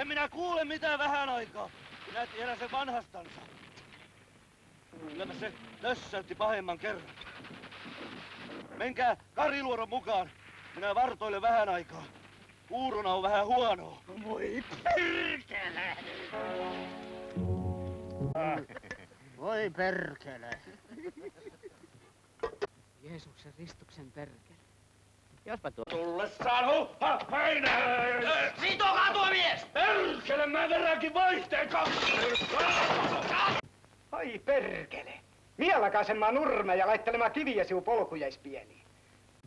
En minä kuule mitään vähän aikaa. Minä tiedän sen vanhastansa. Kylläpä se tössäytti pahemman kerran. Menkää Kariluodon mukaan. Minä vartoilen vähän aikaa. Uurona on vähän huonoa. Voi perkele! Voi perkele! Jeesuksen ristuksen perkele. Jospa tuo... Tullessaan huppa heinään! Sitokaa tuo mies! Perkele, mä vedänkin vaihteen kaksi! Ai perkele! Mielakaisemaan nurme ja laittelemaan kiviä siu polkujaispieliin.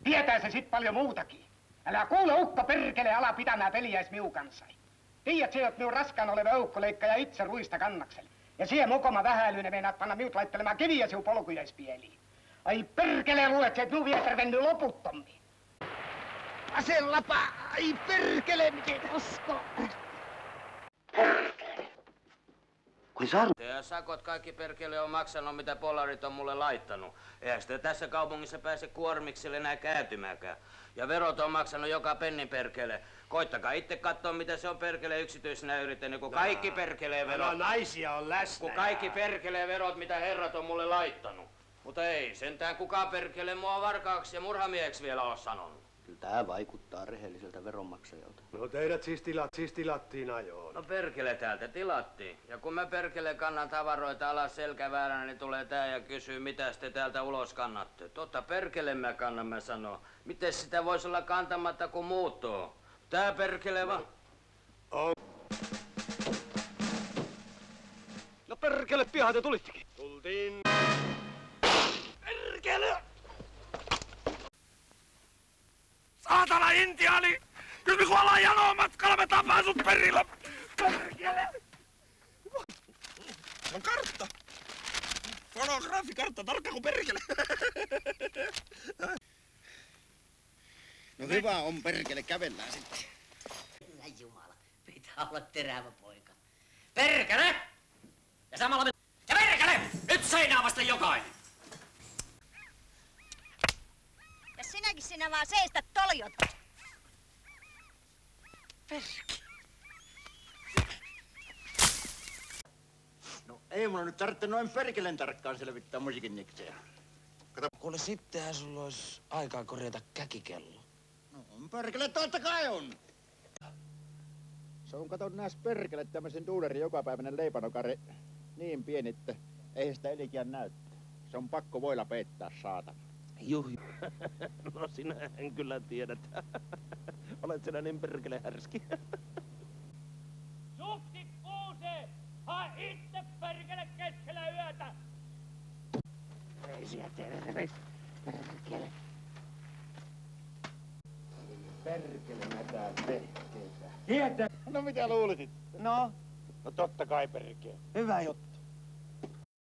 Tietää se sit paljon muutakin. Älä kuule ukko perkele ala pitämään peliäis miu kanssa. Tiedät se, että minun raskaan oleva eukkoleikka ja itse ruista kannakselle. Ja siihen mokoma vähäilyinen meinaat panna miut laittelemaan kiviä siu polkujaispieliin. Ai perkele luet se, että minun vieter venny loputtommin. Asellapa! Ai perkele, miten usko! Ja sakot kaikki perkele on maksanut, mitä polarit on mulle laittanut. Eihän sitä tässä kaupungissa pääse kuormikselle enää kääntymäänkään. Ja verot on maksanut joka pennin perkele. Koittakaa itse katsoa, mitä se on perkele yksityisenä yrittänyt, kun kaikki perkelee verot. No naisia on läsnä. Kun kaikki perkelee verot, mitä herrat on mulle laittanut. Mutta ei sentään kukaan perkelee mua varkaaksi ja murhamieheksi vielä ole sanonut. Kyllä tää vaikuttaa rehelliseltä veronmaksajalta. No teidät siis tilattiin ajoon. No perkele täältä tilattiin. Ja kun mä perkele kannan tavaroita alas selkävääränä, niin tulee tää ja kysyy, mitä te täältä ulos kannatte. Totta perkele mä kannan, mä sanoo. Miten sitä voisi olla kantamatta, kun muuttuu? Tää perkele vaan. No perkele, piahan te tulittekin. Tultiin. Perkele! Saatana intiaani! Kyllä me kuollaan janoon matkalla, me tapaan sut perillä! Perkele! Se on kartta! Fonografikartta, tarkka kuin perkele! No hyvä on perkele, kävellään sitten. Hyvä Jumala, pitää olla terävä poika. Perkele! Ja samalla me... Ja perkele! Nyt seinää vasta jokainen! Ja sinäkin sinä vaan seistä toljot. No ei mulla nyt tarvitse noin perkelen tarkkaan selvittää musiikinniksejä. Kuule, sittenhän sulla olisi aikaa korjata käkikello. No on perkele, totta kai on. Se on, kato nääs perkele, tämmöisen duulerin jokapäiväinen leipanokari niin pieni, että ei sitä elikiän näyttää. Se on pakko voilla peittää, saatana. Juh. No sinä en kyllä tiedät. Olet sinä niin perkele härski. Sukki kuusee! Hae itse perkele keskellä yötä! Reisiä terveys, perkele. Perkele nätää vehkeitä. Tietää. No mitä luulisit? No totta kai perkele. Hyvä juttu.